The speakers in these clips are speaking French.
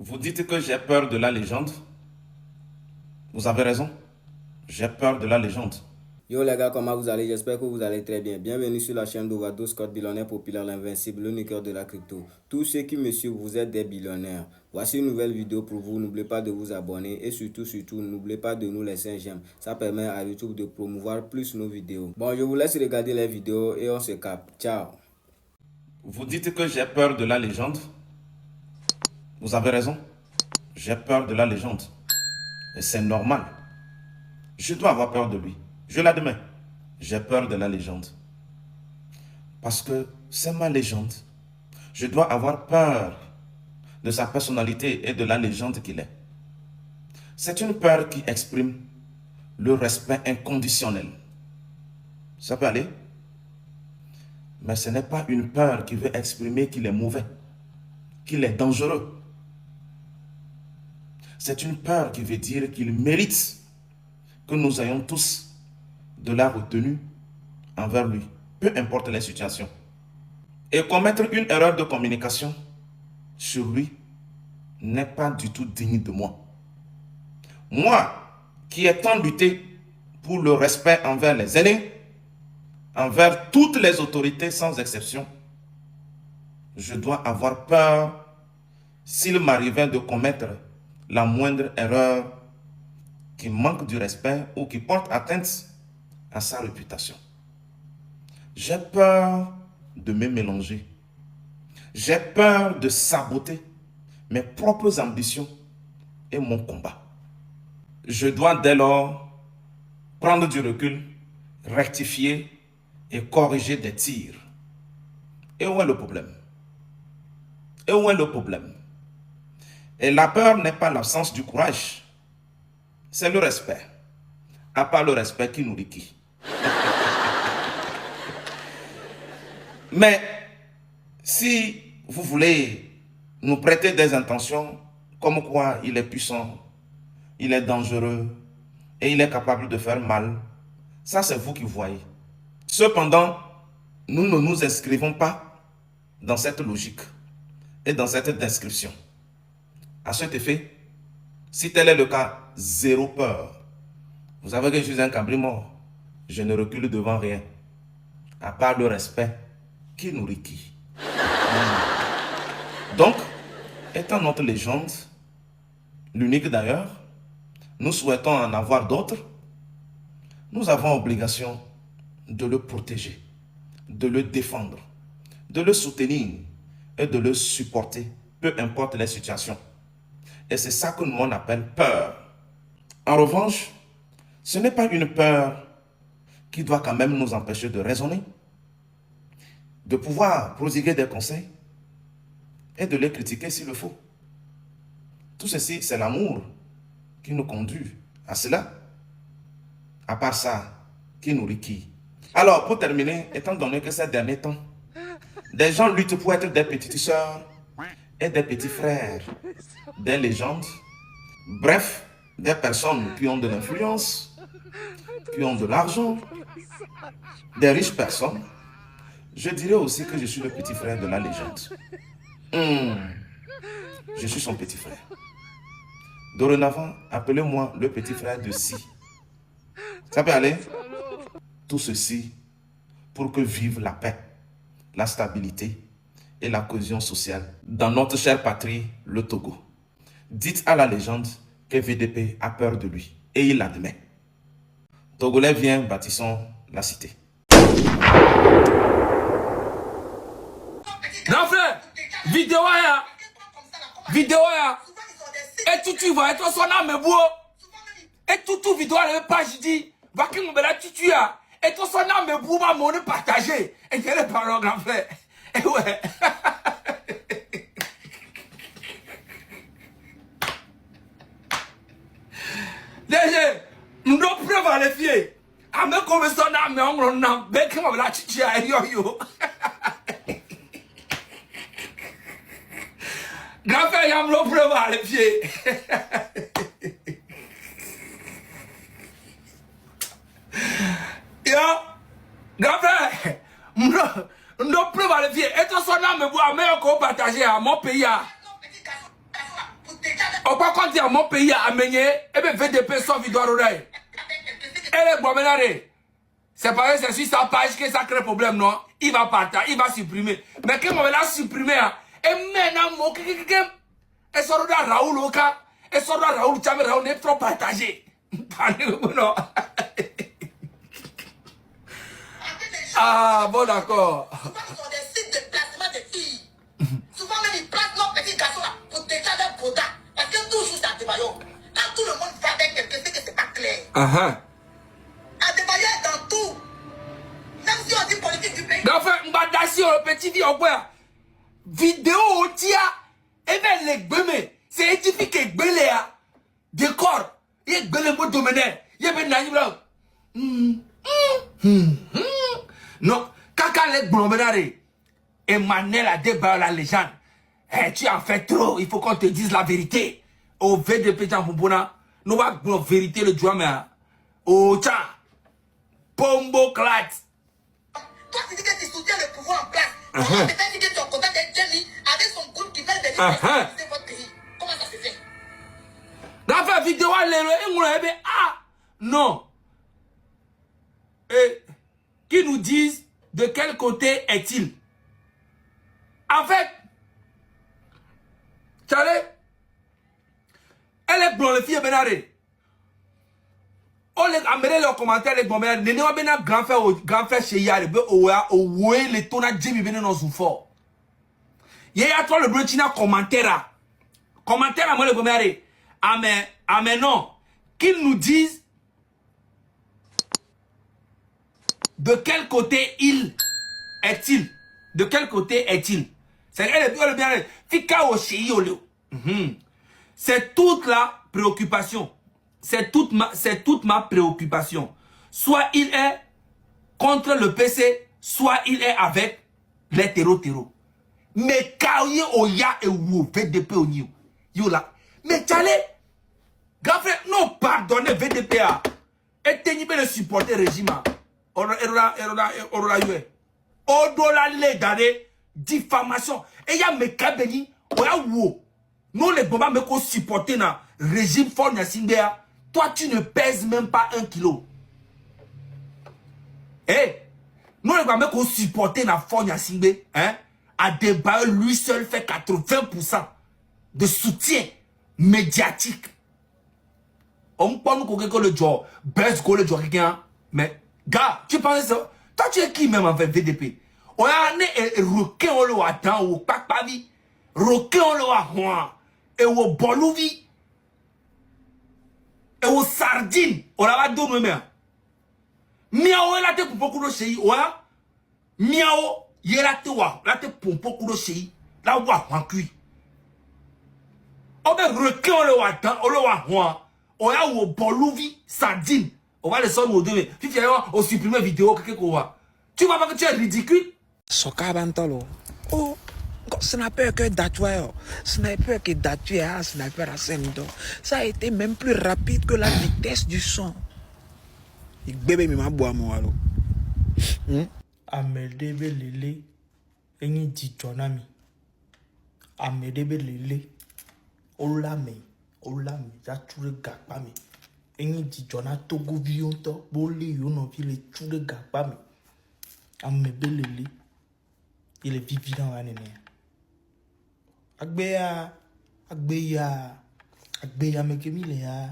Vous dites que j'ai peur de la légende. Vous avez raison. J'ai peur de la légende. Yo les gars, comment vous allez? J'espère que vous allez très bien. Bienvenue sur la chaîne d'Ovado Scott, billionnaire populaire, l'invincible, le nuqueur de la crypto. Tous ceux qui me suivent, vous êtes des billionnaires. Voici une nouvelle vidéo pour vous. N'oubliez pas de vous abonner et surtout, n'oubliez pas de nous laisser un j'aime. Ça permet à YouTube de promouvoir plus nos vidéos. Bon, je vous laisse regarder les vidéos et on se capte. Ciao. Vous dites que j'ai peur de la légende. Vous avez raison. J'ai peur de la légende. Et c'est normal. Je dois avoir peur de lui. Je l'admets. J'ai peur de la légende. Parce que c'est ma légende. Je dois avoir peur de sa personnalité et de la légende qu'il est. C'est une peur qui exprime le respect inconditionnel. Ça peut aller. Mais ce n'est pas une peur qui veut exprimer qu'il est mauvais, qu'il est dangereux. C'est une peur qui veut dire qu'il mérite que nous ayons tous de la retenue envers lui, peu importe les situations. Et commettre une erreur de communication sur lui n'est pas du tout digne de moi. Moi, qui ai tant lutté pour le respect envers les aînés, envers toutes les autorités sans exception, je dois avoir peur s'il m'arrivait de commettre la moindre erreur qui manque du respect ou qui porte atteinte à sa réputation. J'ai peur de me mélanger. J'ai peur de saboter mes propres ambitions et mon combat. Je dois dès lors prendre du recul, rectifier et corriger des tirs. Et où est le problème? Et où est le problème? Et la peur n'est pas l'absence du courage, c'est le respect. À part le respect qui nourrit qui? Mais si vous voulez nous prêter des intentions comme quoi il est puissant, il est dangereux et il est capable de faire mal, ça c'est vous qui voyez. Cependant, nous ne nous inscrivons pas dans cette logique et dans cette description. À cet effet, si tel est le cas, zéro peur. Vous savez que je suis un cabri mort. Je ne recule devant rien. À part le respect qui nourrit qui. Donc, étant notre légende, l'unique d'ailleurs, nous souhaitons en avoir d'autres, nous avons obligation de le protéger, de le défendre, de le soutenir et de le supporter, peu importe les situations. Et c'est ça que nous on appelle peur. En revanche, ce n'est pas une peur qui doit quand même nous empêcher de raisonner, de pouvoir prodiguer des conseils et de les critiquer s'il le faut. Tout ceci, c'est l'amour qui nous conduit à cela. À part ça, qui nourrit qui? Alors, pour terminer, étant donné que ces derniers temps, des gens luttent pour être des petites sœurs et des petits frères, des légendes, bref, des personnes qui ont de l'influence, qui ont de l'argent, des riches personnes, je dirais aussi que je suis le petit frère de la légende. Je suis son petit frère. Dorénavant, appelez-moi le petit frère de Si. Ça peut aller? Tout ceci pour que vive la paix, la stabilité et la cohésion sociale dans notre chère patrie, le Togo. Dites à la légende que VDP a peur de lui et il l'admet. Togolais, viens, bâtissons la cité. Grand frère, vidéo ya, et tu vas être son âme beau, et tout vidéo à la page dit, va qui me la tutu ya, et ton son âme beau va m'en partager, et j'ai les paroles grand frère, et ouais. Déjà, nous devons prévoir les filles, à me comme son âme, on a bec qui me la tutu ya, yo. Grand frère, il y a un prévoir les pieds. Yo, grand frère, nous prévoir les pieds. Et ton son âme me boit, mais on peut partager à mon pays. pourquoi quand tu es à mon pays à Meigné, et bien VDP sans vidéo à l'oreille. Elle est bon, c'est pareil, c'est sur sa page que ça crée problème, non? Il va partir, il va supprimer. Mais quand on va supprimer, et maintenant, et sort de Raoul Oka, et sort de Raoul Tchame, Raoul n'est trop partagé. Non. Ah, bon, d'accord. Souvent, ils ont des sites de placement de filles. Souvent, même ils placent nos petits garçons là pour déjà des potas. Parce que toujours, c'est Adebayo. Quand tout le monde va avec quelqu'un, c'est que c'est pas clair. Adebayo est dans tout. Même si on dit politique du pays. Donc, Mbadassi, le petit dit, au bout, vidéo au tia, et bien les gbeme, c'est édifique et gbelea, décor, et gbele mo domener, et bien nani blanc. Non, quand les blombenare, Emmanuel a débat la légende. Eh, tu en fais trop, il faut qu'on te dise la vérité. Au VDP Jamboubona, nous va la vérité le joie, mais au tcha, Pombo Clat. Toi, tu dis que tu soutiens le pouvoir en place. Comment tu fais dire que tu es en contact avec Jenny, avec son groupe qui veut déstabiliser votre pays? Comment ça se fait? Dans la vidéo, non. Et qui nous disent de quel côté est-il? En fait, Charlie, elle est blonde, les filles benare. On les amène leurs commentaires, les bombes, les néo bena grand frère chez Yari, oué les tona Jimmy bena dans son fort. Y'a toi le blanchina commentaire. Commentaire à moi les bombes. Amen, non. Qu'ils nous disent de quel côté il est-il? De quel côté est-il? C'est elle bien. C'est toute la préoccupation. C'est toute ma préoccupation. Soit il est contre le PC, soit il est avec les terreaux. Mais quand il oya et ou VDP au niveau, yo là. Mais Tchale, grand frère, non pardonnez VDP a. Et tenez le supporter régime. Au-delà les données, diffamation. Et il y a mes cabini, oya wo. Nous les bombes me ko supporter na régime fort na singea. Toi tu ne pèses même pas 1 kilo. Eh, nous les bombes me ko supporter na fort na singbe, hein? À débat lui seul fait 80% de soutien médiatique. On parle que le job, baisse le job quelqu'un, mais gars, tu penses ça? Toi tu es qui même avec VDP? On a né requin on le attend ou pas pas vie, requin on le a et au bolouvi et au sardine on la va donner même. Miao la te pour beaucoup de chez oya, miao yela te wa la te pour beaucoup de chez la wa en cuit. On va requin on le attend on le wa on a au bolouvi sardine. On va les sortir au deux. Si tu as au supprimer vidéo quelque chose. Tu vois pas que tu es ridicule? Sokabantolo. Oh, sniper que Datuayo. Sniper que Datuayo, sniper à Sendo. Ça a été même plus rapide que la vitesse du son. Il bébé mi ma bois moi alors. Amedebe lele. Enyi di jonami. Amedebe lele. Olame. Ya ture gakpa mi. Enyi di jona togo vionto. Boli yono vi le ture gakpa mi. Amebe lele. Il est vivant à néné. Agbeya mekemile ya.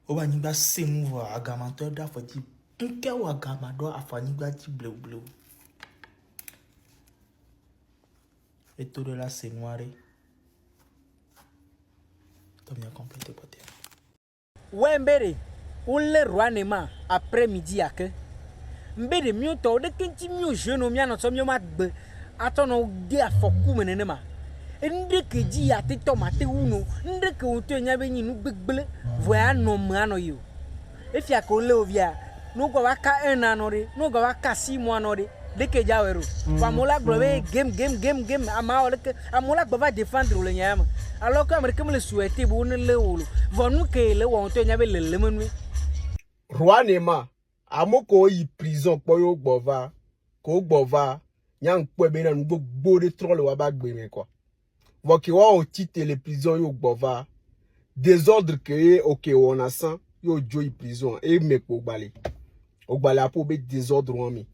Oba nyigba semu wa agamato da fati. Nke wa agamado afanyigba ti bleu. Et tout de là c'est noir. T'as bien complété pote. Wembere, on le roanema après-midi à que. Mbede mieux to de kenti mieux jeune mia no so mieux magbe. Atono de afoku menenema. Ndeke ji ya te tomate uno, ndeke on te nya be nyinu gbegbele, voya no mano yo. Efia ko le ovia, no go waka 1 an ore, no go waka 6 mois ore. Deke jawero. Famola globe game ama ole ke amola go va défendre le nyama. Alors que américain le souhaiter bo ne le wolo. Vonu ke le won te nya be le menu. Roi Nema, amoko yi prison poyo gbova, ko gbova, Nyang poe bena nugo bode troll wa ba gbe quoi. Wa ki wa o tite les prisons yo gbova. Désordre que OK on a ça yo joy prison et me ko gbale. O gbale apo be désordre wa mi.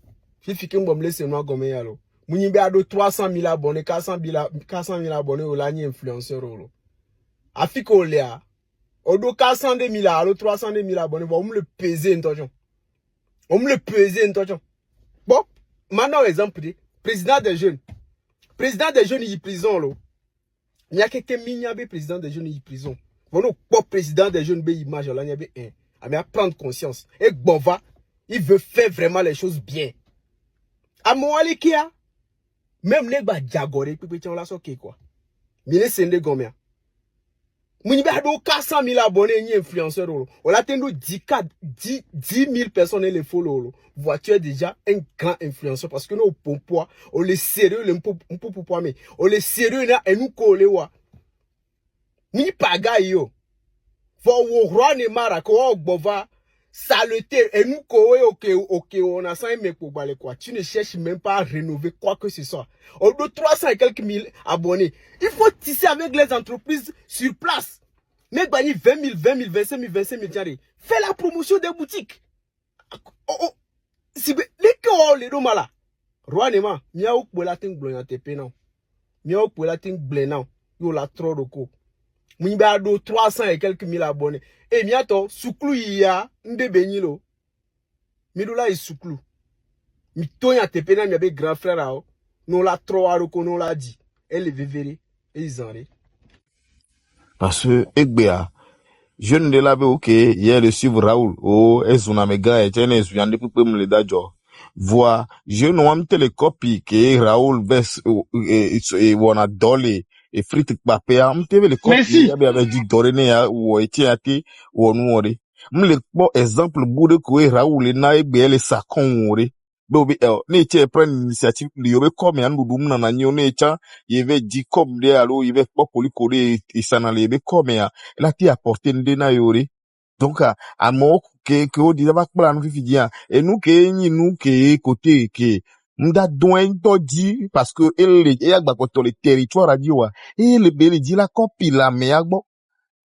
Fifi ke mbom laisse no gome yalo. Muni be ado 300,000 abonnés, 400,000 abonnés o la ni influenceur lo. Afiko lea. Odo 400,000 alo 300,000 abonnés, on me le peser intention. On me le peser intention. Bon, maintenant exemple président des jeunes. Président des jeunes, il est prison, là. Il y a quelqu'un qui président des jeunes, il est prison. Bon, pas président des jeunes, il image, là, il y a un. Mais à prendre conscience. Et Bova, il veut faire vraiment les choses bien. À Moali Kia, même les bas diagoré, puis on l'a soqué, quoi. Mais les sende gomia. Mouni ba do 400,000 abonnés, ni influenceurs, on a tenu 10 000 personnes les follow, voiture déjà un grand influenceur parce que nous pompois on les sérieux le pompois mais on les sérieux là et nous coller wa ni paga yo for wo roi ne mara ko bova saleté et nous coller OK on a 5 mecs pour baler quoi tu ne cherches même pas à rénover quoi que ce soit on doit 300 et quelques mille abonnés il faut tisser avec les entreprises sur place mais gagner 20 000 25 000 25 000 fais la promotion des boutiques si les que les deux malades roi nema miaou pour la ting blanc te penant miaou pour la ting blanc yo la trop de co mouiba do 300 et quelques mille abonnés et miato souklu ya nde benilo midula is souklu mi tonya te penant mi abe grand frère ao non la trop a ko non la dit elle est vévéré et ils en parce que Egbea je ne l'avais OK hier le suivre Raoul oh ezuna mega et tene ezuyande pour me le dajo voix je n'ai pas les copies que Raoul ves et wana dolé et frites papé am teve les copies ya be dit dorene ya ou etiati wonu ore me bon exemple bude ko Raoul na Egbe le sakon ore be ne tie prendre initiative li yobe comme andudum na na nyo ne cha yeve dit comme de alo yeve pas polikore et sana le be comme ya la ti apporter nde na yore donc à mon que on dit va pas nous fidia et nous que côté que m'da doin to dit parce que elle y a ba ko le territoire radio et le beli dit la copie la mais agbo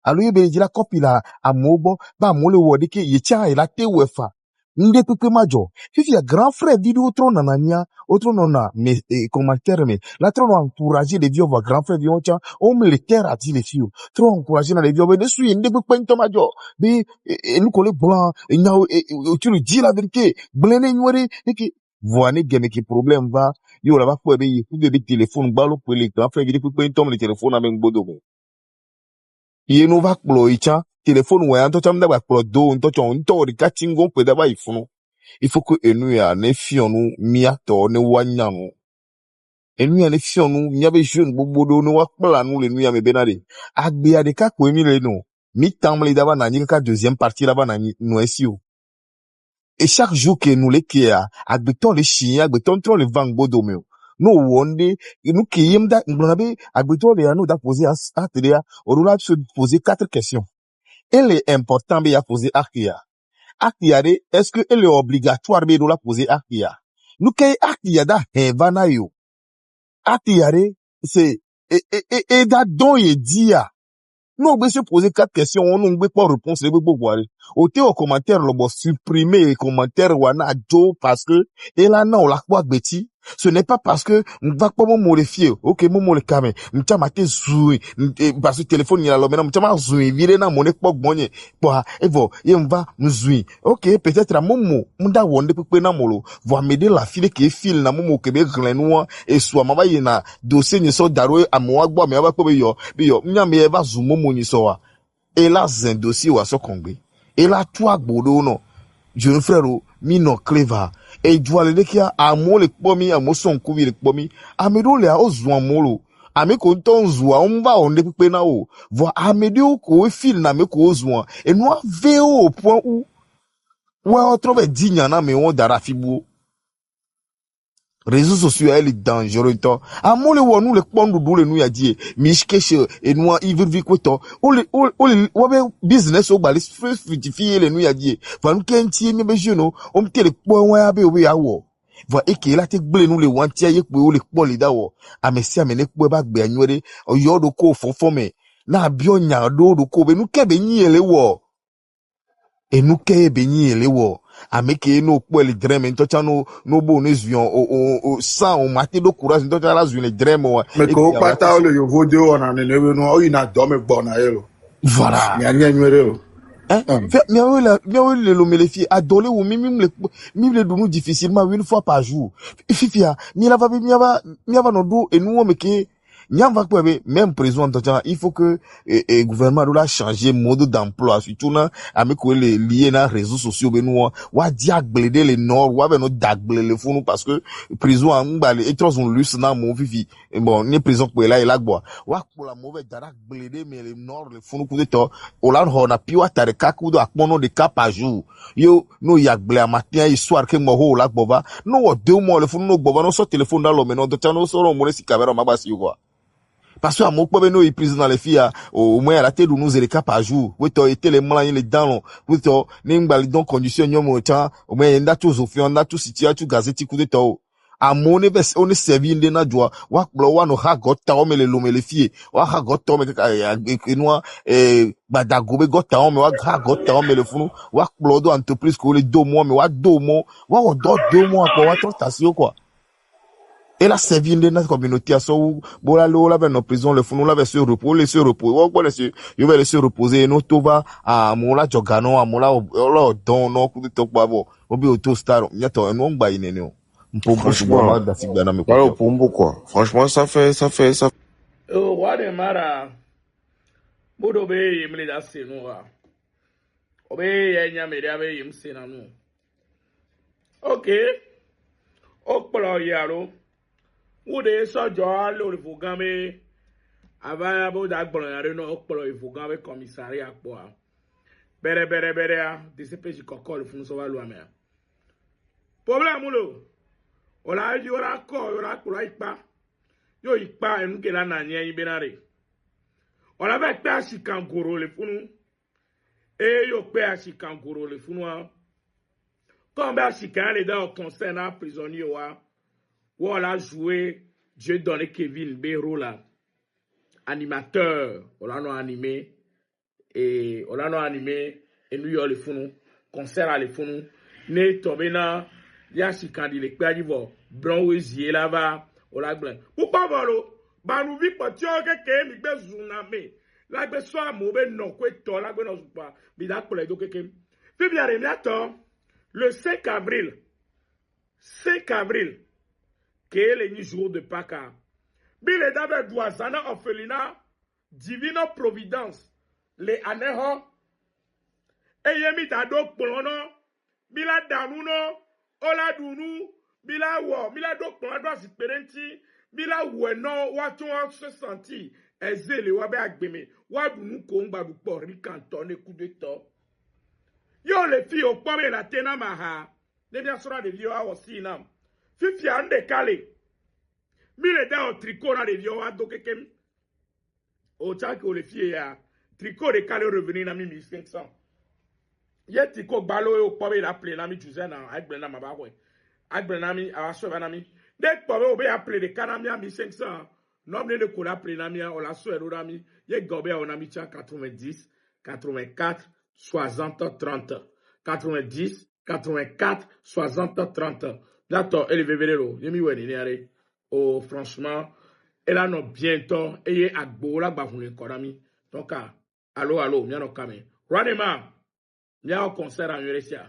alors il beli dit la copie la amobo ba mo le wodi ke yecha la te wefa nde pepe majo fifi ya grand frère vidéo trop nanania autre nona mais commentaire mais la trop encourager les vieux va grand frère vieux tiens on me les terre a dit les filles trop encourager dans les vieux mais dessus nde pepe nto majo bi nous coller blanc et tu le dis la vérité blene nyore et que voine game qui problème va yo la va pour be des téléphones balo pour les grand frère vidéo pepe nto le téléphone avec bodo ye no va ploicha téléphone ouais anto chamda ba plodo nto chon nto rika chingo peda ba ifunu il faut que enu ya ne fionu miato ne wanyanu enu ya ne fionu miabe jeune bobodo no wa pla nu le nu ya me benade agbe ya de ka ko emi le no mi tamle daba na nyika deuxième partie là-bas na no esio et chaque jour que nous les kia agbeton les chiens agbeton trop le vang bodo me no wonde nous qui yemda nglabe agbeton le anu da poser à télé orula se poser 4 questions. Elle est important mais à poser akia. Akia est-ce que elle est obligatoire mais de la poser akia. Nous kay akia da hevana yo. Akia c'est et da don ye dia. Nous on se poser 4 questions on n'ont pas réponse les beau voir. Au théo commentaire le bon supprimer les commentaires wana jo parce que et là non la quoi beti. Ce n'est pas parce que va pas me modifier. OK, mon le camé. M'ta maté zoui parce que téléphone il a là maintenant m'ta zoui viré na mon époque bonne. Bah et bon, il va nous zoui. OK, peut-être à momo m'da wonde pour na molo. Va m'aider la fille qui file na momo que be glenwa et soit mama yena dossier ni so daro a mo agbo me ba ko be yo nya me va zoom momo ni so wa. Et là un dossier wa so kongbe. Et là toi gbodo no. Jeune frère mi no clever et doit le kia amo le pomi amo son kuvi le pomi amedo le a ozwa molo ame ko ton zwa umba onde pepe na o vo amedo ko fil na me ko ozwa et no veo au point où wa trouve digna na me on dara fibu réseaux sociaux elle est dangereux to amo le wonu le pondu dule nu ya die mishkeshe et no ivir vikweto o business o bali fructifier le nu ya die van kenti mi be jeno o mtele po wa ya be o ya wo Voilà, et qui est là, te blé nous les wantia, yek pou les poli da wo. Amesi amene pou bak be anywere, o yodo ko fofome. Na bio nyado do ko be nou ke be nyi ele wo. Et nous ke be nyi ele wo. Ameke no pou le dreme, ntocha no bo ne zuyon, o san, o mate do courage, ntocha la zuyon le dreme wa. Mais ko pata le yo vodio on an enebe no, o ina dome bona elo. Voilà. Nya anywere lo. Hein? Miawe le lomele fi adole ou mime le donou difficilement une fois par jour. Fifia, miava no do et nous meke nyamba kwa be même président d'entendre il faut que gouvernement doit changer mode d'emploi surtout na ameko les liés na réseaux sociaux be nous wa diagbléder les nord wa be no dagbler funu parce que président mbale et trop on lus na mon fifi bon ni président pour là il a bois wa pour la mauvaise dagbléder mais les nord le funu coup de temps o la ho na piwa tare kaku do akmono de cas par jour yo no yagbler matin et soir que mo ho la bova no 2 mois le funu no bova no so téléphone dans l'homme non de tano so mo si caméra ma basi quoi. Parce que à mon point nous pris dans les filles au moins à la tête nous les cas par jour oui toi était les malins les dents oui toi n'importe donc condition nyom temps au moins il y a tout au on a tout situation tout gazette coup de temps à mon on est servi de na joie wa wa no ha gotta o me les filles wa ha gotta o me noa badagobe gotta o me wa ha gotta o me le funu wa blodo entreprise ko les 2 mois mais wa 2 mois wa 2 mois quoi wa station quoi. Et la servi de notre communauté à son bola lo la nos prison le fond la laisser repos on va laisser yo va laisser reposer no to va à mola jogano à mola lo don no ku to pa bo obi auto star nyato no ngba inene o mpo Franchement, da sigba na me voilà ko pour beaucoup. Franchement, ça fait. Oh, what a mara. Bodo be yimli da senua. Obe yenya me da be yim senanu. Okay. Okpolo yaro. Would so joy lo fugame ava bo da gbolo yaro no okpolo ifugame commissariat po. Bere DCPJ kokol fun so wa lo ame. Problème lo. Ola di ora ko ora kula ipa. Yo ipa enu ke la na nye ibenare. Ola ve pe asikankoro le funu. E yo pe asikankoro le funu. Comme be asikan le da concernant prisonnier wa. Voilà joué, Dieu donné Kevin Béro là, animateur, on l'a animé, et nous y a les fous, concert à les fous, né tombé na, y'a kandi les pères d'Ivoire, blanc ouzier là-bas, on l'a blanc. Pourquoi volo, bah nous vit pas, tu as quelqu'un qui est zounamé, là que soit mauvais non, quoi toi, là que non pas, mais là pour les deux quelqu'un. Puis bien, le 5 avril, qui est le jour de Pâques. Bile dabe douazana orphelinat, divine providence, les aneho, et yemi tado polono, bila danuno, ola dunu, bila wo, bila do polono asperenti, bila weno, watu se senti, ezele wabe agbeme, wadunu komba du pori kantone coup de to. Yo les filles au pomme la tena maha, ne bien sera de vieux aussi nam. Fifi a un décalé. Mille dans au tricot dans les vieux à dokekem. Au tchak ou les filles à tricot décalé revenu dans 1500. Y'a tricot balo au pomme la plé nami tuzen avec Brena Mabawe. Avec Brenami à sauver nami. Dès que pomme au bé appelé de canami à 1500. Nom de cola plé nami on la sauver nami. Y'a gobé on a mis 90, 84, 60, 30. 90, 84, 60, 30. D'accord, elle est vévélo. Yemi weni niare. Oh, franchement, elle a non bientôt. Et à Bola Bahoune Korami. Donc, allô, miano kame. Ranema, miao concert en Uresia.